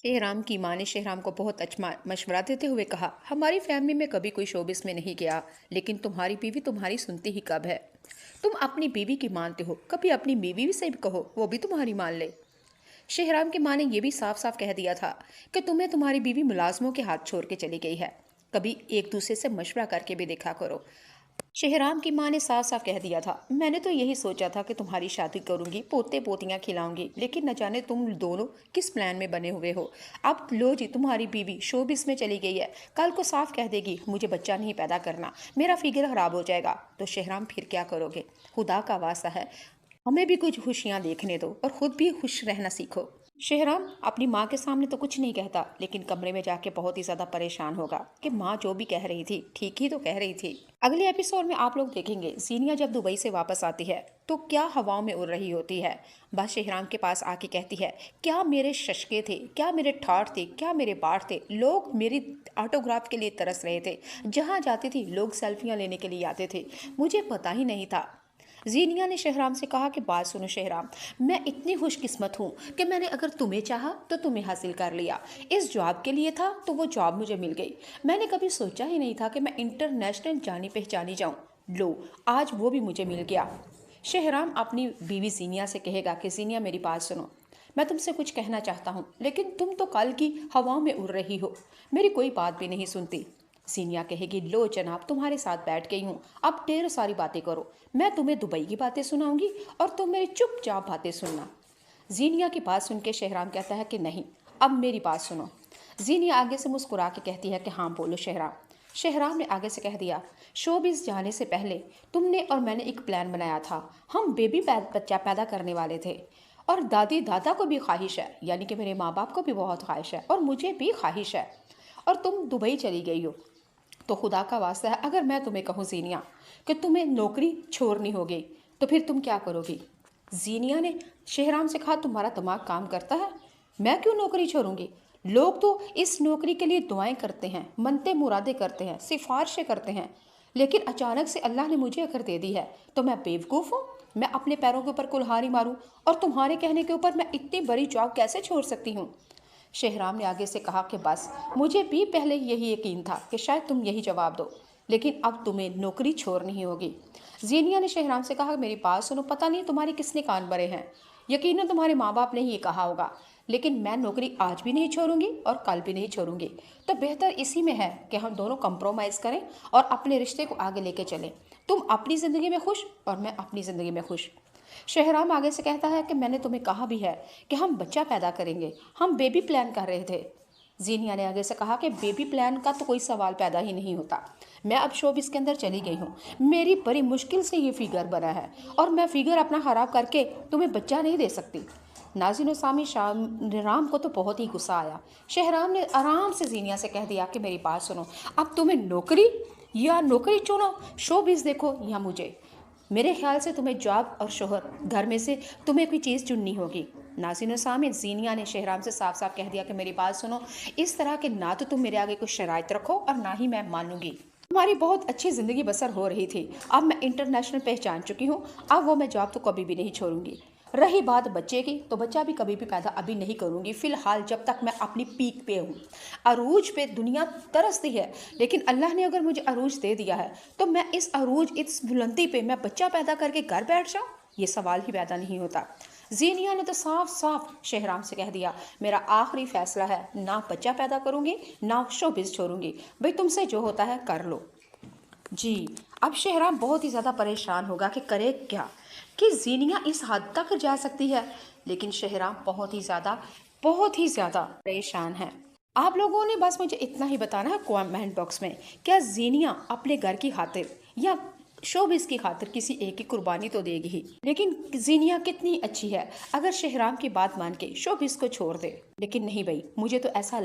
एहराम की माँ ने शहराम को बहुत अच्छा मशवरा देते हुए कहा, हमारी फैमिली में कभी कोई शोबिस में नहीं गया, लेकिन तुम्हारी बीवी तुम्हारी सुनती ही कब है। तुम अपनी बीवी की मानते हो, कभी अपनी बीवी से भी कहो, वो भी तुम्हारी मान ले। शहराम की माँ ने यह भी साफ साफ कह दिया था कि तुम्हें तुम्हारी बीवी मुलाजमों के हाथ छोड़ के चली गई है। कभी एक दूसरे से मशवरा करके भी देखा करो। शहराम की माँ ने साफ साफ कह दिया था, मैंने तो यही सोचा था कि तुम्हारी शादी करूंगी, पोते पोतियां खिलाऊंगी, लेकिन न जाने तुम दोनों किस प्लान में बने हुए हो। अब लो जी, तुम्हारी बीवी शोबिस में चली गई है, कल को साफ कह देगी मुझे बच्चा नहीं पैदा करना, मेरा फिगर खराब हो जाएगा, तो शहराम फिर क्या करोगे। खुदा का वास्ता है, हमें भी कुछ खुशियां देखने दो और खुद भी खुश रहना सीखो। शहराम अपनी माँ के सामने तो कुछ नहीं कहता, लेकिन कमरे में जाके बहुत ही ज्यादा परेशान होगा कि माँ जो भी कह रही थी ठीक ही तो कह रही थी। अगले एपिसोड में आप लोग देखेंगे जीनिया जब दुबई से वापस आती है तो क्या हवाओं में उड़ रही होती है। बस शहराम के पास आके कहती है, क्या मेरे शशके थे, क्या मेरे ठाठ थे, क्या मेरे बाढ़ थे, लोग मेरी ऑटोग्राफ के लिए तरस रहे थे, जहाँ जाती थी लोग सेल्फियाँ लेने के लिए आते थे, मुझे पता ही नहीं था। जीनिया ने शहराम से कहा कि बात सुनो शहराम, मैं इतनी खुशकिस्मत हूँ कि मैंने अगर तुम्हें चाहा तो तुम्हें हासिल कर लिया। इस जॉब के लिए था तो वो जॉब मुझे मिल गई। मैंने कभी सोचा ही नहीं था कि मैं इंटरनेशनल जानी पहचानी जाऊँ। लो, आज वो भी मुझे मिल गया। शहराम अपनी बीवी जीनिया से कहेगा कि जीनिया मेरी बात सुनो, मैं तुमसे कुछ कहना चाहता हूँ, लेकिन तुम तो कल की हवाओं में उड़ रही हो, मेरी कोई बात भी नहीं सुनती। जीनिया कहेगी, लो जनाब, तुम्हारे साथ बैठ गई हूँ, अब ढेर सारी बातें करो, मैं तुम्हें दुबई की बातें सुनाऊंगी और तुम मेरी चुपचाप बातें सुनना। जीनिया की बात सुन के शहराम कहता है कि नहीं, अब मेरी बात सुनो। जीनिया आगे से मुस्कुरा के कहती है कि हाँ बोलो शहराम। शहराम ने आगे से कह दिया, शोबिस जाने से पहले तुमने और मैंने एक प्लान बनाया था, हम बच्चा पैदा करने वाले थे, और दादी दादा को भी ख्वाहिश है, यानी कि मेरे माँ बाप को भी बहुत ख्वाहिश है और मुझे भी ख्वाहिश है, और तुम दुबई चली गई हो, तो खुदा का वास्ता है अगर मैं तुम्हें कहूँ जीनिया कि तुम्हें नौकरी छोड़नी होगी तो फिर तुम क्या करोगी। जीनिया ने शहराम से कहा, तुम्हारा दिमाग काम करता है, मैं क्यों नौकरी छोड़ूंगी, लोग तो इस नौकरी के लिए दुआएं करते हैं, मनते मुरादे करते हैं, सिफारिशें करते हैं, लेकिन अचानक से अल्लाह ने मुझे अगर दे दी है तो मैं बेवकूफ़ हूँ, मैं अपने पैरों के ऊपर कुल्हाड़ी मारूं और तुम्हारे कहने के ऊपर मैं इतनी बड़ी जॉब कैसे छोड़ सकती हूँ। शहराम ने आगे से कहा कि बस, मुझे भी पहले यही यकीन था कि शायद तुम यही जवाब दो, लेकिन अब तुम्हें नौकरी छोड़नी ही होगी। जीनिया ने शहराम से कहा, मेरी बात सुनो, पता नहीं तुम्हारे किसने कान भरे हैं, यकीनन तुम्हारे माँ बाप ने ही ये कहा होगा, लेकिन मैं नौकरी आज भी नहीं छोड़ूंगी और कल भी नहीं छोड़ूंगी, तो बेहतर इसी में है कि हम दोनों कंप्रोमाइज़ करें और अपने रिश्ते को आगे लेके चलें, तुम अपनी ज़िंदगी में खुश और मैं अपनी ज़िंदगी में खुश। शहराम आगे से कहता है कि मैंने तुम्हें कहा भी है कि हम बच्चा पैदा करेंगे, हम बेबी प्लान कर रहे थे। जीनिया ने आगे से कहा कि बेबी प्लान का तो कोई सवाल पैदा ही नहीं होता, मैं अब शोबिस के अंदर चली गई हूँ, मेरी बड़ी मुश्किल से ये फिगर बना है और मैं फिगर अपना खराब करके तुम्हें बच्चा नहीं दे सकती। नाज़रीन सामी शहराम को तो बहुत ही गुस्सा आया। शहराम ने आराम से जीनिया से कह दिया कि मेरी बात सुनो, अब तुम्हें नौकरी या नौकरी चुनो, शोबिस देखो या मुझे, मेरे ख्याल से तुम्हें जॉब और शोहर, घर में से तुम्हें कोई चीज़ चुननी होगी। नाज़रीन सामने जीनिया ने शहराम से साफ साफ कह दिया कि मेरी बात सुनो, इस तरह के ना तो तुम मेरे आगे कुछ शराइत रखो और ना ही मैं मानूंगी। हमारी बहुत अच्छी ज़िंदगी बसर हो रही थी, अब मैं इंटरनेशनल पहचान चुकी हूँ, अब वो मैं जॉब तो कभी भी नहीं छोड़ूंगी। रही बात बच्चे की, तो बच्चा भी कभी भी पैदा अभी नहीं करूंगी, फ़िलहाल जब तक मैं अपनी पीक पे हूँ। अरूज पे दुनिया तरसती है, लेकिन अल्लाह ने अगर मुझे अरूज दे दिया है तो मैं इस अरूज, इस बुलंदी पे मैं बच्चा पैदा करके घर बैठ जाऊँ, ये सवाल ही पैदा नहीं होता। जीनिया ने तो साफ साफ शहराम से कह दिया, मेरा आखिरी फैसला है, ना बच्चा पैदा करूंगी ना शोबिस छोड़ूंगी, भाई तुमसे जो होता है कर लो। जी, अब शहराम बहुत ही ज़्यादा परेशान होगा कि करे क्या, कि जीनिया इस हद तक जा सकती है, लेकिन शहराम बहुत ही ज़्यादा परेशान है। आप लोगों ने बस मुझे इतना ही बताना है कमेंट बॉक्स में, क्या जीनिया अपने घर की खातिर या शोबिस की खातिर किसी एक की कुर्बानी तो देगी ही, लेकिन जीनिया कितनी अच्छी है, अगर शहराम की बात मान के शोबिस को छोड़ दे, लेकिन नहीं भाई, मुझे तो ऐसा